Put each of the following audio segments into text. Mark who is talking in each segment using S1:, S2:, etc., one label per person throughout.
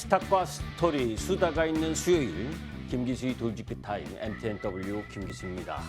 S1: 스탁과 스토리, 수다가 있는 수요일, 김기수의 돌직구 타임, MTNW 김기수입니다.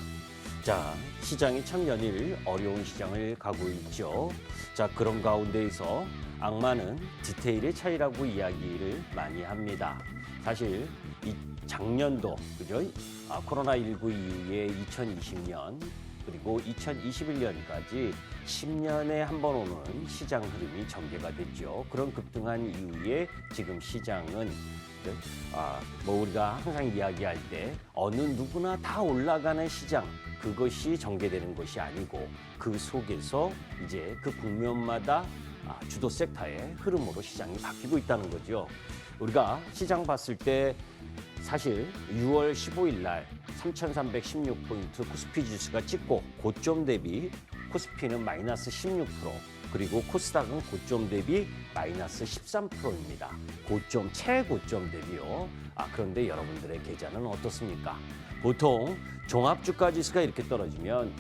S1: 자, 시장이 참 연일 어려운 시장을 가고 있죠. 자, 그런 가운데에서 악마는 디테일의 차이라고 이야기를 많이 합니다. 사실 이 작년도, 그죠? 코로나19 이후에 2020년, 그리고 2021년까지 10년에 한 번 오는 시장 흐름이 전개가 됐죠. 그런 급등한 이후에 지금 시장은 우리가 항상 이야기할 때 어느 누구나 다 올라가는 시장, 그것이 전개되는 것이 아니고 그 속에서 이제 그 국면마다 주도 섹터의 흐름으로 시장이 바뀌고 있다는 거죠. 우리가 시장 봤을 때 사실 6월 15일 날 3,316포인트 코스피 지수가 찍고 고점 대비 코스피는 마이너스 16%, 그리고 코스닥은 고점 대비 마이너스 13%입니다. 고점, 최고점 대비요. 그런데 여러분들의 계좌는 어떻습니까? 보통 종합주가 지수가 이렇게 떨어지면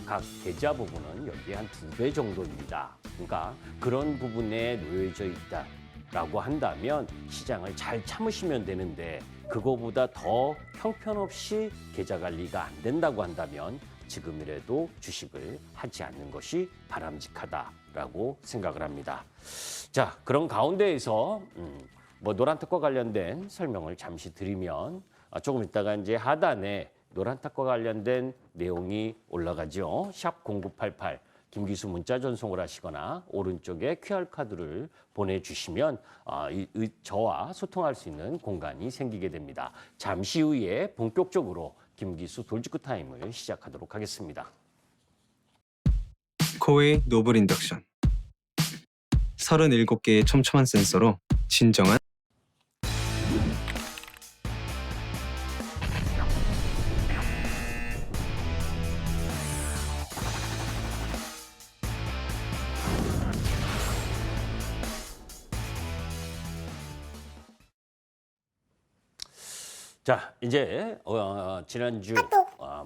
S1: 각 계좌 부분은 여기에 한 2배 정도입니다. 그러니까 그런 부분에 놓여져 있다라고 한다면 시장을 잘 참으시면 되는데, 그거보다 더 형편없이 계좌 관리가 안 된다고 한다면 지금이라도 주식을 하지 않는 것이 바람직하다라고 생각을 합니다. 자, 그런 가운데에서 노란특과 관련된 설명을 잠시 드리면 조금 있다가 이제 하단에 노란특과 관련된 내용이 올라가죠. 샵 0988 김기수 문자 전송을 하시거나 오른쪽에 QR카드를 보내주시면 저와 소통할 수 있는 공간이 생기게 됩니다. 잠시 후에 본격적으로 김기수 돌직구 타임을 시작하도록 하겠습니다.
S2: 코웨이 노블 인덕션 37개의 촘촘한 센서로 진정한
S1: 자, 이제 지난주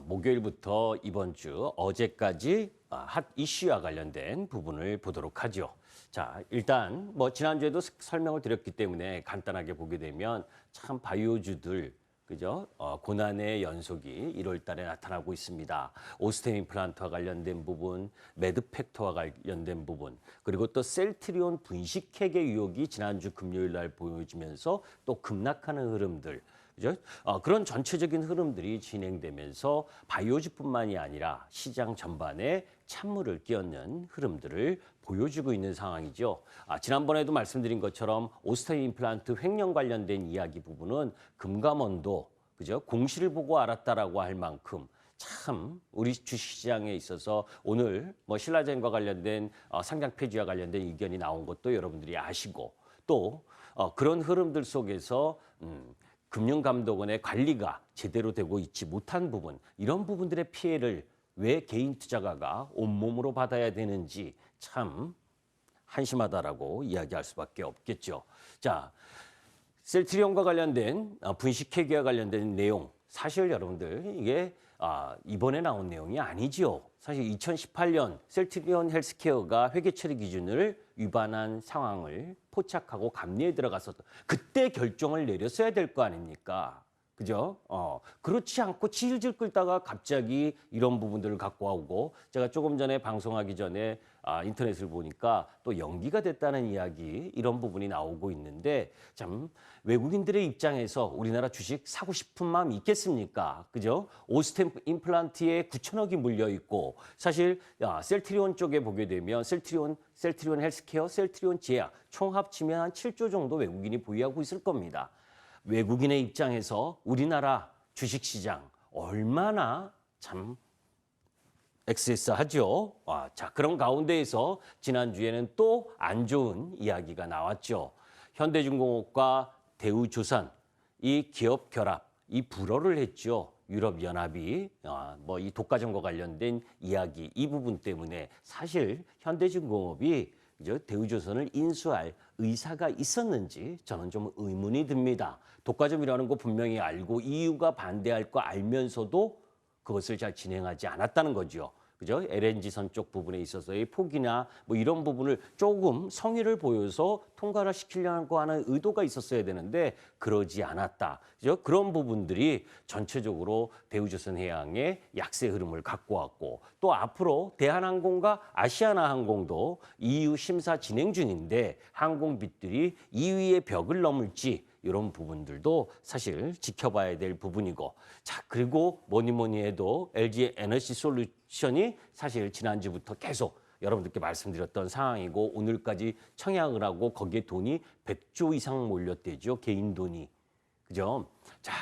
S1: 목요일부터 이번 주 어제까지 핫 이슈와 관련된 부분을 보도록 하죠. 자, 일단 지난주에도 설명을 드렸기 때문에 간단하게 보게 되면 참 바이오주들, 그죠? 고난의 연속이 1월 달에 나타나고 있습니다. 오스템 임플란트와 관련된 부분, 매드팩터와 관련된 부분, 그리고 또 셀트리온 분식회계 의혹이 지난주 금요일 날 보여지면서 또 급락하는 흐름들, 그죠? 그런 전체적인 흐름들이 진행되면서 바이오주뿐만이 아니라 시장 전반에 찬물을 끼얹는 흐름들을 보여주고 있는 상황이죠. 지난번에도 말씀드린 것처럼 오스템 임플란트 횡령 관련된 이야기 부분은 금감원도, 그죠? 공시를 보고 알았다라고 할 만큼 참 우리 주식시장에 있어서 오늘 신라젠과 관련된 상장 폐지와 관련된 의견이 나온 것도 여러분들이 아시고, 또 그런 흐름들 속에서 금융감독원의 관리가 제대로 되고 있지 못한 부분, 이런 부분들의 피해를 왜 개인 투자가가 온몸으로 받아야 되는지 참 한심하다라고 이야기할 수밖에 없겠죠. 자, 셀트리온과 관련된 분식회계와 관련된 내용, 사실 여러분들 이게 이번에 나온 내용이 아니지요. 사실 2018년 셀트리온 헬스케어가 회계처리 기준을 위반한 상황을 포착하고 감리에 들어가서 그때 결정을 내렸어야 될 거 아닙니까? 그죠? 그렇지 않고 질질 끌다가 갑자기 이런 부분들을 갖고 오고, 제가 조금 전에 방송하기 전에 인터넷을 보니까 또 연기가 됐다는 이야기, 이런 부분이 나오고 있는데, 참 외국인들의 입장에서 우리나라 주식 사고 싶은 마음이 있겠습니까? 그죠? 오스템 임플란트에 9천억이 물려 있고, 사실 셀트리온 쪽에 보게 되면 셀트리온 헬스케어, 셀트리온 제약 총 합치면 한 7조 정도 외국인이 보유하고 있을 겁니다. 외국인의 입장에서 우리나라 주식시장 얼마나 참 엑세스하죠. 자, 그런 가운데에서 지난주에는 또 안 좋은 이야기가 나왔죠. 현대중공업과 대우조선, 이 기업 결합, 이 불허를 했죠. 유럽연합이 이 독과점과 관련된 이야기, 이 부분 때문에 사실 현대중공업이 대우조선을 인수할 의사가 있었는지 저는 좀 의문이 듭니다. 독과점이라는 거 분명히 알고 EU가 반대할 거 알면서도 그것을 잘 진행하지 않았다는 거죠. 그죠? LNG선 쪽 부분에 있어서의 폭이나 뭐 이런 부분을 조금 성의를 보여서 통과를 시키려고 하는 의도가 있었어야 되는데 그러지 않았다. 그죠? 그런 부분들이 전체적으로 대우조선해양의 약세 흐름을 갖고 왔고 또 앞으로 대한항공과 아시아나항공도 EU 심사 진행 중인데 항공빚들이 2위의 벽을 넘을지 이런 부분들도 사실 지켜봐야 될 부분이고 자 그리고 뭐니 해도 LG 에너지 솔루션이 사실 지난주부터 계속 여러분들께 말씀드렸던 상황이고 오늘까지 청약을 하고 거기에 돈이 100조 이상 몰렸대죠. 개인 돈이. 그죠? 자,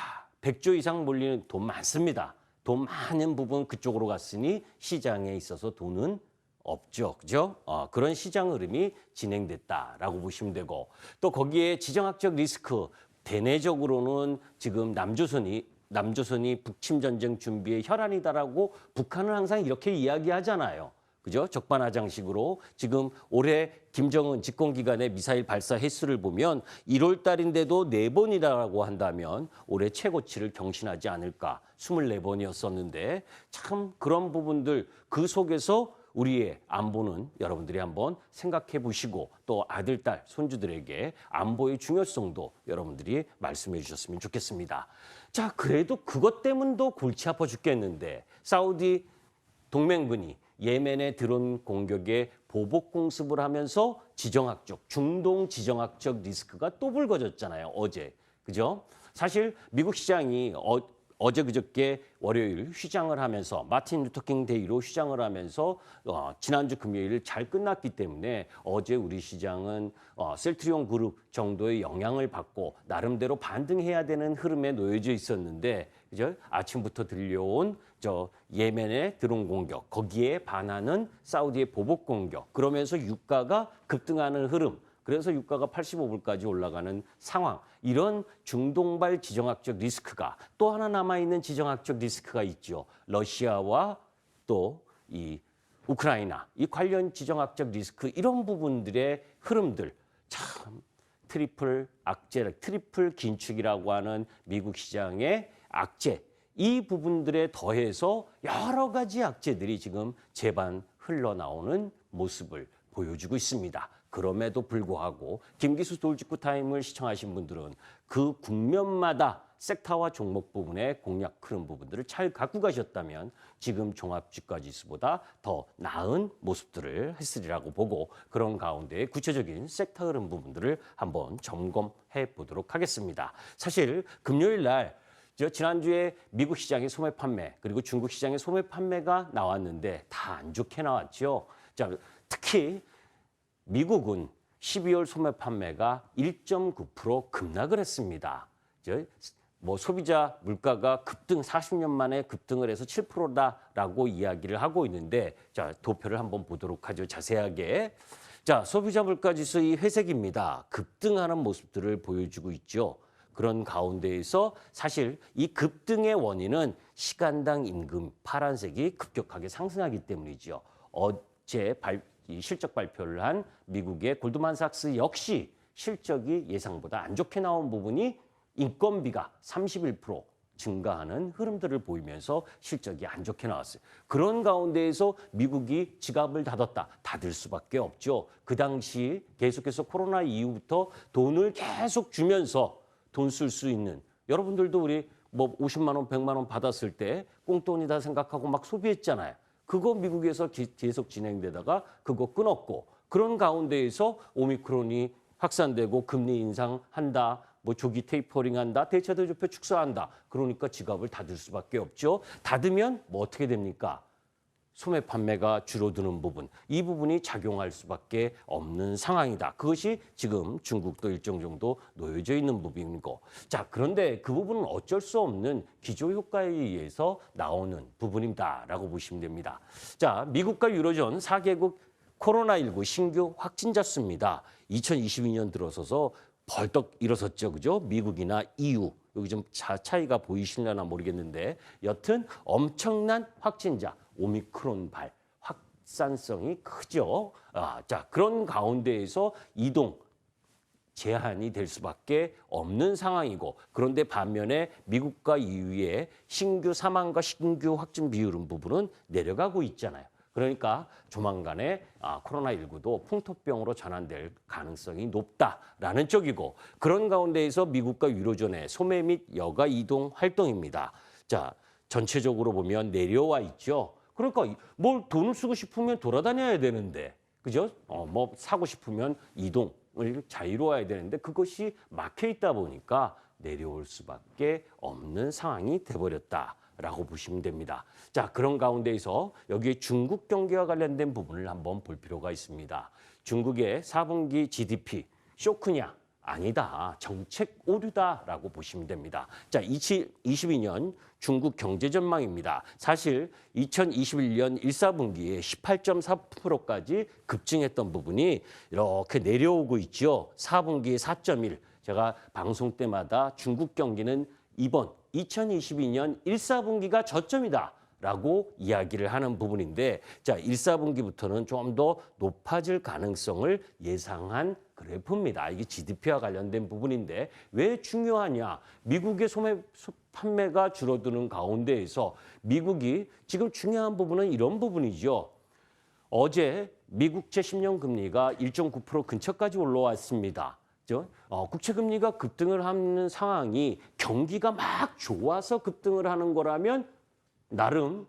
S1: 100조 이상 몰리는 돈 많습니다. 돈 많은 부분 그쪽으로 갔으니 시장에 있어서 돈은 없죠. 그죠? 그런 시장 흐름이 진행됐다라고 보시면 되고 또 거기에 지정학적 리스크 대내적으로는 지금 남조선이 북침 전쟁 준비의 혈안이다라고 북한은 항상 이렇게 이야기하잖아요. 그죠? 적반하장식으로 지금 올해 김정은 집권 기간의 미사일 발사 횟수를 보면 1월 달인데도 4번이라고 한다면 올해 최고치를 경신하지 않을까. 24번이었었는데 참 그런 부분들 그 속에서 우리의 안보는 여러분들이 한번 생각해 보시고 또 아들, 딸, 손주들에게 안보의 중요성도 여러분들이 말씀해 주셨으면 좋겠습니다. 자, 그래도 그것 때문도 골치 아파 죽겠는데 사우디 동맹군이 예멘의 드론 공격에 보복 공습을 하면서 중동 지정학적 리스크가 또 불거졌잖아요. 어제. 그죠? 사실 미국 시장이 어제 그저께 월요일 휴장을 하면서 마틴 루터킹 데이로 휴장을 하면서 지난주 금요일 잘 끝났기 때문에 어제 우리 시장은 셀트리온 그룹 정도의 영향을 받고 나름대로 반등해야 되는 흐름에 놓여져 있었는데 그죠? 아침부터 들려온 예멘의 드론 공격 거기에 반하는 사우디의 보복 공격 그러면서 유가가 급등하는 흐름 그래서 유가가 85불까지 올라가는 상황. 이런 중동발 지정학적 리스크가 또 하나 남아있는 지정학적 리스크가 있죠. 러시아와 또 이 우크라이나 이 관련 지정학적 리스크 이런 부분들의 흐름들 참 트리플 긴축이라고 하는 미국 시장의 악재 이 부분들에 더해서 여러 가지 악재들이 지금 제반 흘러나오는 모습을 보여주고 있습니다. 그럼에도 불구하고 김기수 돌직구 타임을 시청하신 분들은 그 국면마다 섹터와 종목 부분의 공략 흐름 부분들을 잘 갖고 가셨다면 지금 종합주가지수보다 더 나은 모습들을 했으리라고 보고 그런 가운데 구체적인 섹터 흐름 부분들을 한번 점검해 보도록 하겠습니다. 사실 금요일 날 지난주에 미국 시장의 소매 판매 그리고 중국 시장의 소매 판매가 나왔는데 다 안 좋게 나왔죠. 자, 특히 미국은 12월 소매 판매가 1.9% 급락을 했습니다. 소비자 물가가 급등 40년 만에 급등을 해서 7%다라고 이야기를 하고 있는데 자, 도표를 한번 보도록 하죠. 자세하게. 자, 소비자 물가 지수의 회색입니다. 급등하는 모습들을 보여주고 있죠. 그런 가운데에서 사실 이 급등의 원인은 시간당 임금 파란색이 급격하게 상승하기 때문이죠. 어제 실적 발표를 한 미국의 골드만삭스 역시 실적이 예상보다 안 좋게 나온 부분이 인건비가 31% 증가하는 흐름들을 보이면서 실적이 안 좋게 나왔어요. 그런 가운데에서 미국이 지갑을 닫을 수밖에 없죠. 그 당시 계속해서 코로나 이후부터 돈을 계속 주면서 돈 쓸 수 있는 여러분들도 우리 50만 원, 100만 원 받았을 때 꽁돈이다 생각하고 막 소비했잖아요. 그거 미국에서 계속 진행되다가 그거 끊었고 그런 가운데에서 오미크론이 확산되고 금리 인상한다. 조기 테이퍼링한다. 대체 대조표 축소한다. 그러니까 지갑을 닫을 수밖에 없죠. 닫으면 어떻게 됩니까? 소매 판매가 줄어드는 부분. 이 부분이 작용할 수밖에 없는 상황이다. 그것이 지금 중국도 일정 정도 놓여져 있는 부분이고. 자, 그런데 그 부분은 어쩔 수 없는 기저효과에 의해서 나오는 부분이다라고 보시면 됩니다. 자, 미국과 유로존 4개국 코로나19 신규 확진자 수입니다. 2022년 들어서서 벌떡 일어섰죠. 그죠? 미국이나 EU. 여기 좀 차이가 보이시려나 모르겠는데 여튼 엄청난 확진자, 오미크론발 확산성이 크죠. 자, 그런 가운데에서 이동 제한이 될 수밖에 없는 상황이고 그런데 반면에 미국과 EU의 신규 사망과 신규 확진 비율은 부분은 내려가고 있잖아요. 그러니까 조만간에 코로나19도 풍토병으로 전환될 가능성이 높다라는 쪽이고 그런 가운데에서 미국과 유로존의 소매 및 여가 이동 활동입니다. 자, 전체적으로 보면 내려와 있죠. 그러니까 뭘 돈을 쓰고 싶으면 돌아다녀야 되는데 그죠? 뭐 사고 싶으면 이동을 자유로워야 되는데 그것이 막혀 있다 보니까 내려올 수밖에 없는 상황이 돼버렸다라고 보시면 됩니다. 자, 그런 가운데에서 여기에 중국 경기와 관련된 부분을 한번 볼 필요가 있습니다. 중국의 4분기 GDP 쇼크냐? 아니다. 정책 오류다라고 보시면 됩니다. 자, 2022년 중국 경제 전망입니다. 사실 2021년 1사분기에 18.4%까지 급증했던 부분이 이렇게 내려오고 있죠. 4분기에 4.1. 제가 방송 때마다 중국 경기는 이번 2022년 1사분기가 저점이다. 라고 이야기를 하는 부분인데 자 1사분기부터는 좀 더 높아질 가능성을 예상한 그래프입니다. 이게 GDP와 관련된 부분인데 왜 중요하냐. 미국의 소매 판매가 줄어드는 가운데에서 미국이 지금 중요한 부분은 이런 부분이죠. 어제 미국채 10년 금리가 1.9% 근처까지 올라왔습니다. 국채 금리가 급등을 하는 상황이 경기가 막 좋아서 급등을 하는 거라면 나름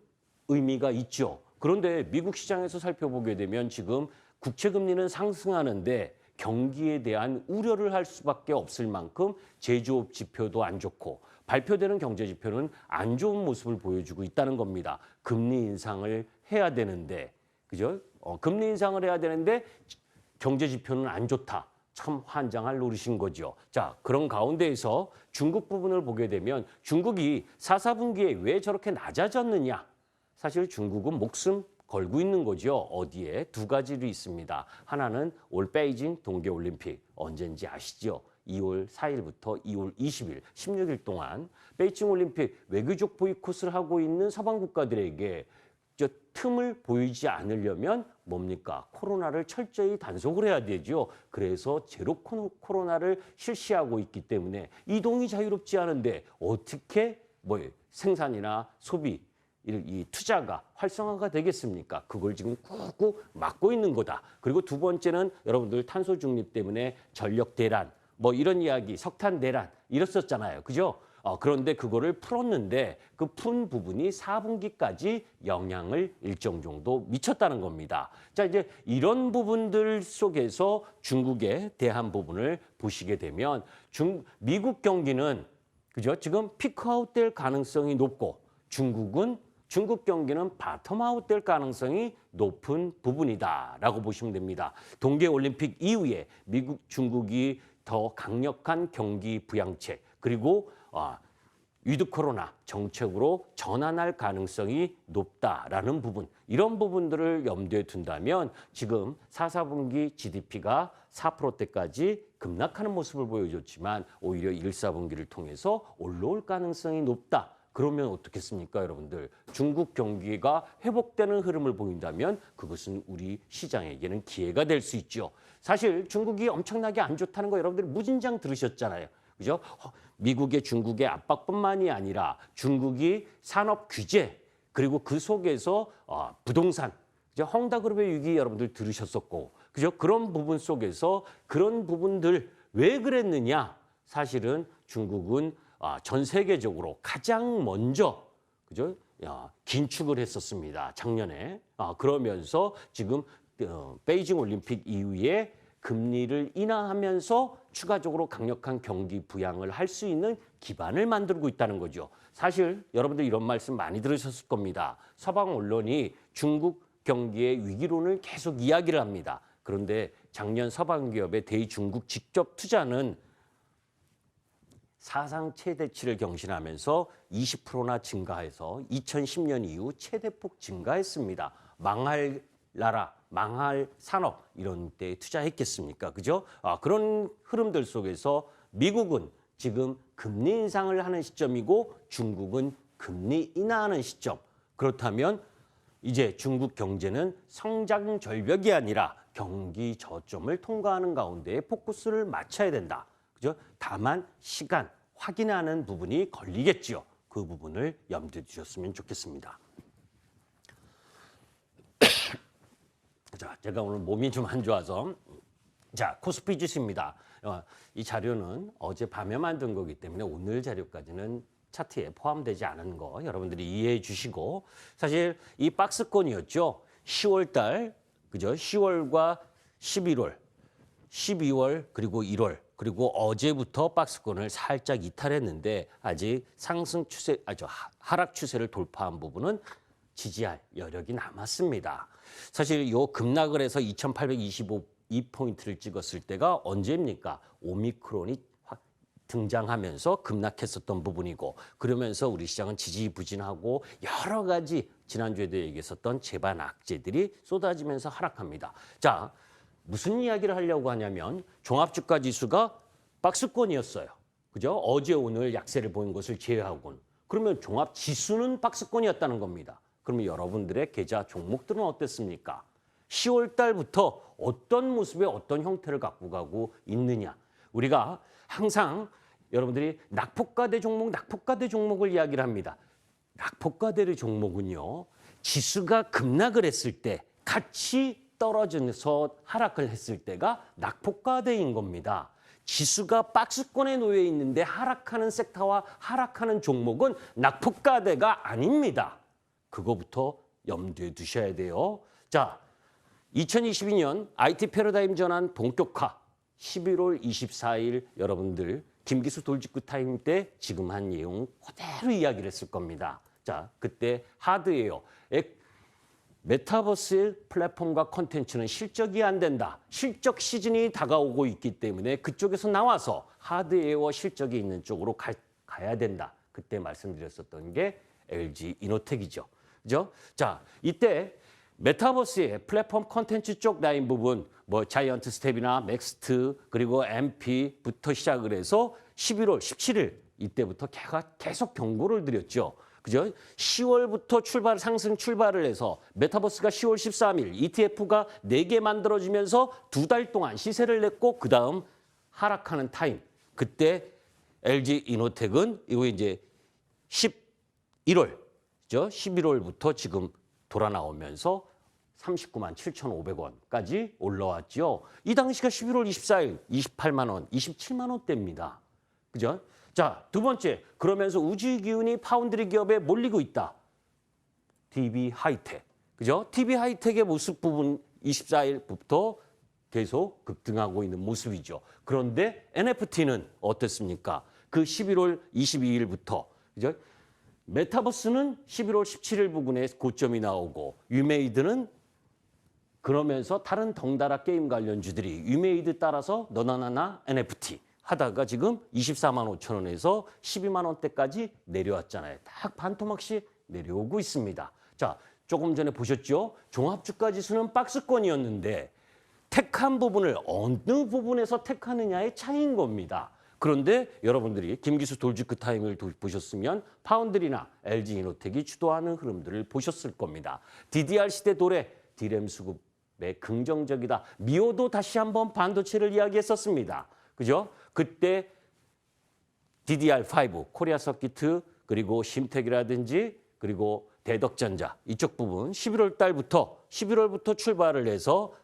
S1: 의미가 있죠. 그런데 미국 시장에서 살펴보게 되면 지금 국채 금리는 상승하는데 경기에 대한 우려를 할 수밖에 없을 만큼 제조업 지표도 안 좋고 발표되는 경제 지표는 안 좋은 모습을 보여주고 있다는 겁니다. 금리 인상을 해야 되는데, 그죠? 금리 인상을 해야 되는데 경제 지표는 안 좋다. 참 환장할 노릇인 거죠. 자, 그런 가운데에서 중국 부분을 보게 되면 중국이 4사분기에 왜 저렇게 낮아졌느냐? 사실 중국은 목숨 걸고 있는 거죠. 어디에? 두 가지로 있습니다. 하나는 올 베이징 동계올림픽 언제인지 아시죠? 2월 4일부터 2월 20일, 16일 동안 베이징 올림픽 외교적 보이콧을 하고 있는 서방 국가들에게 저 틈을 보이지 않으려면 뭡니까? 코로나를 철저히 단속을 해야 되죠. 그래서 제로 코로나를 실시하고 있기 때문에 이동이 자유롭지 않은데 어떻게 생산이나 소비, 이 투자가 활성화가 되겠습니까? 그걸 지금 꾹꾹 막고 있는 거다. 그리고 두 번째는 여러분들 탄소 중립 때문에 전력 대란, 이런 이야기, 석탄 대란 이랬었잖아요. 그죠? 그런데 그거를 풀었는데 그 푼 부분이 4분기까지 영향을 일정 정도 미쳤다는 겁니다. 자, 이제 이런 부분들 속에서 중국에 대한 부분을 보시게 되면 미국 경기는 그죠? 지금 피크아웃 될 가능성이 높고 중국 경기는 바텀아웃 될 가능성이 높은 부분이다라고 보시면 됩니다. 동계올림픽 이후에 중국이 더 강력한 경기 부양책 그리고 위드 코로나 정책으로 전환할 가능성이 높다라는 부분, 이런 부분들을 염두에 둔다면 지금 4사분기 GDP가 4%대까지 급락하는 모습을 보여줬지만 오히려 1사분기를 통해서 올라올 가능성이 높다. 그러면 어떻겠습니까, 여러분들? 중국 경기가 회복되는 흐름을 보인다면 그것은 우리 시장에게는 기회가 될 수 있죠. 사실 중국이 엄청나게 안 좋다는 거 여러분들 무진장 들으셨잖아요. 그죠? 미국의 중국의 압박뿐만이 아니라 중국이 산업 규제 그리고 그 속에서 부동산, 그죠? 헝다그룹의 위기 여러분들 들으셨었고, 그죠? 그런 부분 속에서 그런 부분들 왜 그랬느냐? 사실은 중국은 전 세계적으로 가장 먼저 그죠? 긴축을 했었습니다. 작년에. 그러면서 지금 베이징 올림픽 이후에 금리를 인하하면서 추가적으로 강력한 경기 부양을 할 수 있는 기반을 만들고 있다는 거죠. 사실 여러분들 이런 말씀 많이 들으셨을 겁니다. 서방 언론이 중국 경기의 위기론을 계속 이야기를 합니다. 그런데 작년 서방 기업의 대중국 직접 투자는 사상 최대치를 경신하면서 20%나 증가해서 2010년 이후 최대폭 증가했습니다. 망할 나라, 망할 산업 이런 데 투자했겠습니까? 그죠? 그런 흐름들 속에서 미국은 지금 금리 인상을 하는 시점이고 중국은 금리 인하하는 시점. 그렇다면 이제 중국 경제는 성장 절벽이 아니라 경기 저점을 통과하는 가운데 포커스를 맞춰야 된다. 그죠? 다만 시간 확인하는 부분이 걸리겠지요. 그 부분을 염두에 두셨으면 좋겠습니다. 자, 제가 오늘 몸이 좀 안 좋아서 자, 코스피 지수입니다. 이 자료는 어제 밤에 만든 거기 때문에 오늘 자료까지는 차트에 포함되지 않은 거 여러분들이 이해해 주시고 사실 이 박스권이었죠. 10월 달, 그죠? 10월과 11월, 12월 그리고 1월 그리고 어제부터 박스권을 살짝 이탈했는데 아직 상승 추세, 하락 추세를 돌파한 부분은 지지할 여력이 남았습니다. 사실 요 급락을 해서 2,825포인트를 찍었을 때가 언제입니까? 오미크론이 등장하면서 급락했었던 부분이고 그러면서 우리 시장은 지지부진하고 여러 가지 지난주에도 얘기했었던 재반 악재들이 쏟아지면서 하락합니다. 자, 무슨 이야기를 하려고 하냐면 종합주가 지수가 박스권이었어요. 그죠? 어제 오늘 약세를 보인 것을 제외하고는. 그러면 종합 지수는 박스권이었다는 겁니다. 그러면 여러분들의 계좌 종목들은 어땠습니까? 10월 달부터 어떤 모습의 어떤 형태를 갖고 가고 있느냐. 우리가 항상 여러분들이 낙폭과대 종목을 이야기를 합니다. 낙폭과대의 종목은요. 지수가 급락을 했을 때 같이 떨어져서 하락을 했을 때가 낙폭과대인 겁니다. 지수가 박스권에 놓여 있는데 하락하는 섹터와 하락하는 종목은 낙폭과대가 아닙니다. 그거부터 염두에 두셔야 돼요. 자, 2022년 IT 패러다임 전환 본격화 11월 24일 여러분들 김기수 돌직구 타임 때 지금 한 내용 그대로 이야기를 했을 겁니다. 자, 그때 하드웨어, 메타버스 플랫폼과 콘텐츠는 실적이 안 된다. 실적 시즌이 다가오고 있기 때문에 그쪽에서 나와서 하드웨어 실적이 있는 쪽으로 가야 된다. 그때 말씀드렸었던 게 LG 이노텍이죠. 그죠? 자, 이때 메타버스의 플랫폼 콘텐츠 쪽 라인 부분, 뭐 자이언트 스텝이나 맥스트 그리고 MP부터 시작을 해서 11월 17일 이때부터 계속 경고를 드렸죠. 그죠? 10월부터 상승 출발을 해서 메타버스가 10월 13일 ETF가 4개 만들어지면서 2달 동안 시세를 냈고 그다음 하락하는 타임. 그때 LG 이노텍은 이거 이제 11월, 그죠? 11월부터 지금 돌아 나오면서 39만 7,500원까지 올라왔죠. 이 당시가 11월 24일 28만 원, 27만 원대입니다. 그죠? 자, 두 번째, 그러면서 우주 기운이 파운드리 기업에 몰리고 있다. DB 하이텍. 그죠? DB 하이텍의 모습 부분 24일부터 계속 급등하고 있는 모습이죠. 그런데 NFT는 어땠습니까? 그 11월 22일부터. 그죠? 메타버스는 11월 17일 부근에 고점이 나오고 유메이드는 그러면서 다른 덩달아 게임 관련주들이 유메이드 따라서 너나나나 NFT 하다가 지금 24만 5천 원에서 12만 원대까지 내려왔잖아요. 딱 반토막씩 내려오고 있습니다. 자, 조금 전에 보셨죠? 종합주가 지수는 박스권이었는데 택한 부분을 어느 부분에서 택하느냐의 차이인 겁니다. 그런데 여러분들이 김기수 돌직구 타임을 보셨으면 파운드리나 LG 이노텍이 주도하는 흐름들을 보셨을 겁니다. DDR 시대 도래, D램 수급에 긍정적이다. 미오도 다시 한번 반도체를 이야기했었습니다. 그죠? 그때 DDR5, 코리아 서키트, 그리고 심텍이라든지 그리고 대덕전자 이쪽 부분 11월 달부터 11월부터 출발을 해서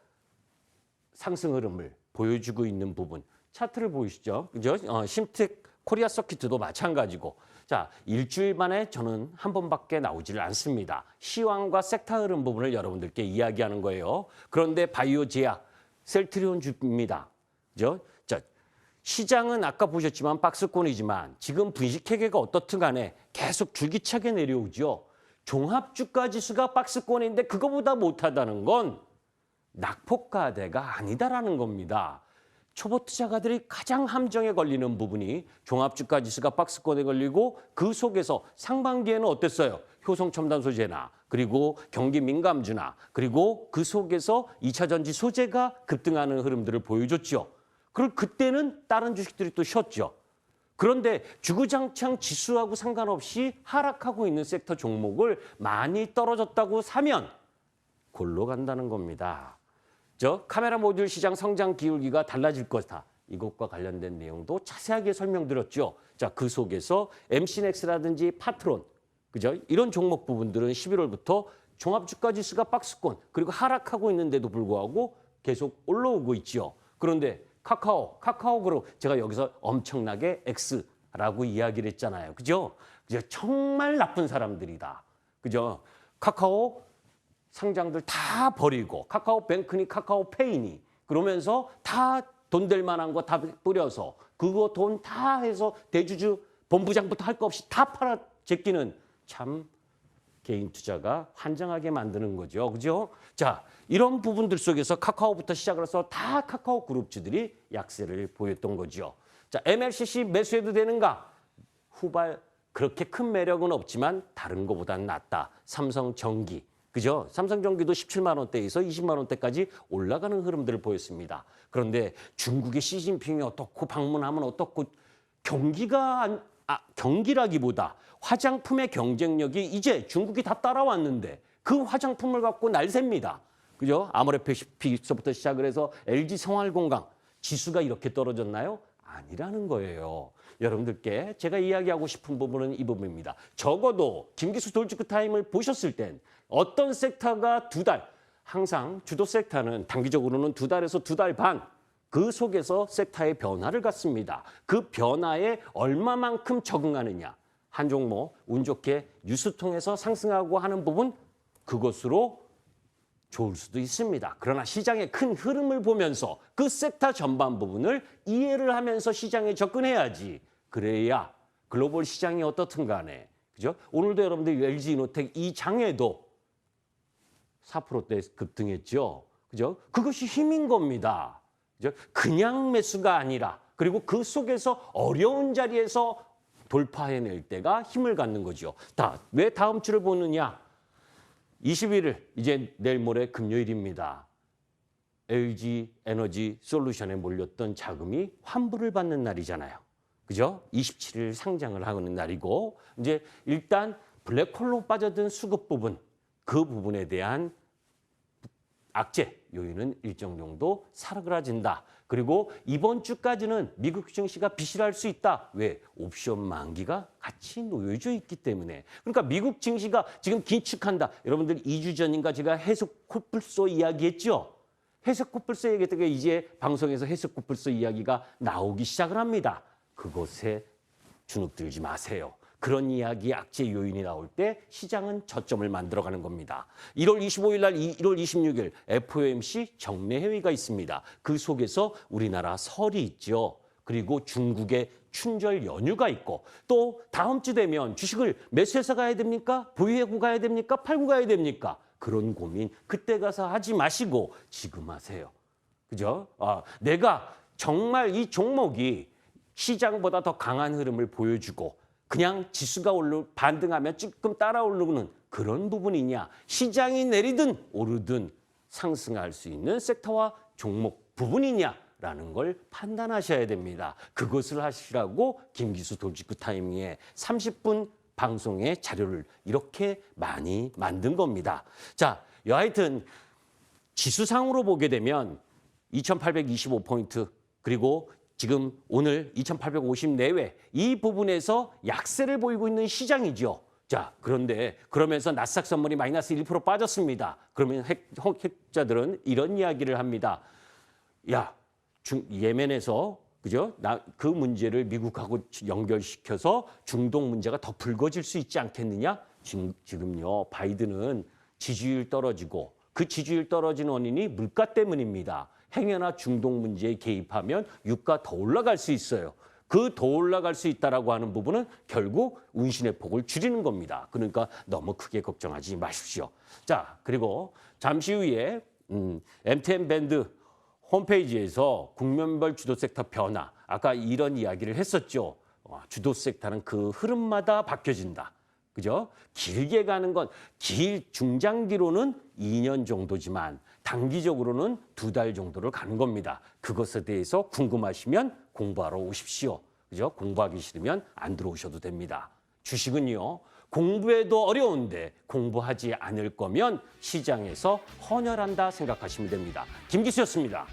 S1: 상승 흐름을 보여주고 있는 부분. 차트를 보이시죠? 그죠? 심텍 코리아 서키트도 마찬가지고. 자, 일주일 만에 저는 한 번밖에 나오지를 않습니다. 시황과 섹터 흐름 부분을 여러분들께 이야기하는 거예요. 그런데 바이오 제약, 셀트리온 주입니다. 그죠? 자, 시장은 아까 보셨지만 박스권이지만 지금 분식회계가 어떻든 간에 계속 줄기차게 내려오죠. 종합주가 지수가 박스권인데 그거보다 못하다는 건 낙폭과대가 아니다라는 겁니다. 초보 투자가들이 가장 함정에 걸리는 부분이 종합주가 지수가 박스권에 걸리고 그 속에서 상반기에는 어땠어요? 효성첨단 소재나 그리고 경기 민감주나 그리고 그 속에서 2차 전지 소재가 급등하는 흐름들을 보여줬죠. 그리고 그때는 다른 주식들이 또 쉬었죠. 그런데 주구장창 지수하고 상관없이 하락하고 있는 섹터 종목을 많이 떨어졌다고 사면 골로 간다는 겁니다. 카메라 모듈 시장 성장 기울기가 달라질 거다. 이것과 관련된 내용도 자세하게 설명드렸죠. 자, 그 속에서 MC넥스라든지 파트론, 그죠? 이런 종목 부분들은 11월부터 종합주가지수가 박스권 그리고 하락하고 있는데도 불구하고 계속 올라오고 있죠. 그런데 카카오 그룹 제가 여기서 엄청나게 X라고 이야기를 했잖아요. 그죠? 정말 나쁜 사람들이다. 그죠? 카카오 상장들 다 버리고 카카오뱅크니 카카오페이니 그러면서 다 돈 될 만한 거 다 뿌려서 그거 돈 다 해서 대주주 본부장부터 할 거 없이 다 팔아 제끼는 참 개인 투자가 환장하게 만드는 거죠. 그죠? 자, 이런 부분들 속에서 카카오부터 시작을 해서 다 카카오 그룹주들이 약세를 보였던 거죠. 자, MLCC 매수해도 되는가? 후발 그렇게 큰 매력은 없지만 다른 거보다는 낫다. 삼성전기. 그죠? 삼성전기도 17만 원대에서 20만 원대까지 올라가는 흐름들을 보였습니다. 그런데 중국의 시진핑이 어떻고 방문하면 어떻고 경기라기보다 화장품의 경쟁력이 이제 중국이 다 따라왔는데 그 화장품을 갖고 날셉니다. 그죠? 아모레피서부터 시작을 해서 LG 생활건강 지수가 이렇게 떨어졌나요? 아니라는 거예요. 여러분들께 제가 이야기하고 싶은 부분은 이 부분입니다. 적어도 김기수 돌직구 타임을 보셨을 땐 어떤 섹터가 항상 주도 섹터는 단기적으로는 2달에서 2달 반, 그 속에서 섹터의 변화를 갖습니다. 그 변화에 얼마만큼 적응하느냐. 한 종목 운 좋게 뉴스 통해서 상승하고 하는 부분 그것으로 좋을 수도 있습니다. 그러나 시장의 큰 흐름을 보면서 그 섹터 전반 부분을 이해를 하면서 시장에 접근해야지. 그래야 글로벌 시장이 어떻든 간에 그죠? 오늘도 여러분들 LG이노텍 이 장에도 4%대 급등했죠. 그죠? 그것이 힘인 겁니다. 그죠? 그냥 매수가 아니라 그리고 그 속에서 어려운 자리에서 돌파해낼 때가 힘을 갖는 거죠. 왜 다음 주를 보느냐? 21일 이제 내일 모레 금요일입니다. LG 에너지 솔루션에 몰렸던 자금이 환불을 받는 날이잖아요. 그죠? 27일 상장을 하는 날이고 이제 일단 블랙홀로 빠져든 수급 부분 그 부분에 대한 악재 요인은 일정 정도 사그라진다. 그리고 이번 주까지는 미국 증시가 비실할 수 있다. 왜? 옵션 만기가 같이 놓여져 있기 때문에. 그러니까 미국 증시가 지금 긴축한다. 여러분들 2주 전인가 제가 해석코뿔소 이야기했죠. 해석코뿔소 얘기했던 게 이제 방송에서 해석코뿔소 이야기가 나오기 시작을 합니다. 그것에 주눅들지 마세요. 그런 이야기 악재 요인이 나올 때 시장은 저점을 만들어가는 겁니다. 1월 25일 날 1월 26일 FOMC 정례 회의가 있습니다. 그 속에서 우리나라 설이 있죠. 그리고 중국의 춘절 연휴가 있고 또 다음 주 되면 주식을 매수해서 가야 됩니까? 보유하고 가야 됩니까? 팔고 가야 됩니까? 그런 고민 그때 가서 하지 마시고 지금 하세요. 그죠? 내가 정말 이 종목이 시장보다 더 강한 흐름을 보여주고 그냥 지수가 반등하면 조금 따라 오르는 그런 부분이냐. 시장이 내리든 오르든 상승할 수 있는 섹터와 종목 부분이냐라는 걸 판단하셔야 됩니다. 그것을 하시라고 김기수 돌직구 타이밍에 30분 방송의 자료를 이렇게 많이 만든 겁니다. 자, 여하튼 지수상으로 보게 되면 2825포인트 그리고 지금 오늘 2850 내외 이 부분에서 약세를 보이고 있는 시장이죠. 자, 그러면서 나스닥 선물이 마이너스 1% 빠졌습니다. 그러면 핵자들은 이런 이야기를 합니다. 야, 예멘에서 그죠? 그 문제를 미국하고 연결시켜서 중동 문제가 더 불거질 수 있지 않겠느냐? 지금요, 바이든은 지지율 떨어지고 그 지지율 떨어진 원인이 물가 때문입니다. 행여나 중동 문제에 개입하면 유가 더 올라갈 수 있어요. 그 더 올라갈 수 있다라고 하는 부분은 결국 운신의 폭을 줄이는 겁니다. 그러니까 너무 크게 걱정하지 마십시오. 자, 그리고 잠시 후에 MTN 밴드 홈페이지에서 국면별 주도 섹터 변화, 아까 이런 이야기를 했었죠. 주도 섹터는 그 흐름마다 바뀌어진다. 그죠? 길게 가는 건 중장기로는 2년 정도지만 단기적으로는 2달 정도를 가는 겁니다. 그것에 대해서 궁금하시면 공부하러 오십시오. 그죠? 공부하기 싫으면 안 들어오셔도 됩니다. 주식은요, 공부해도 어려운데 공부하지 않을 거면 시장에서 헌혈한다 생각하시면 됩니다. 김기수였습니다.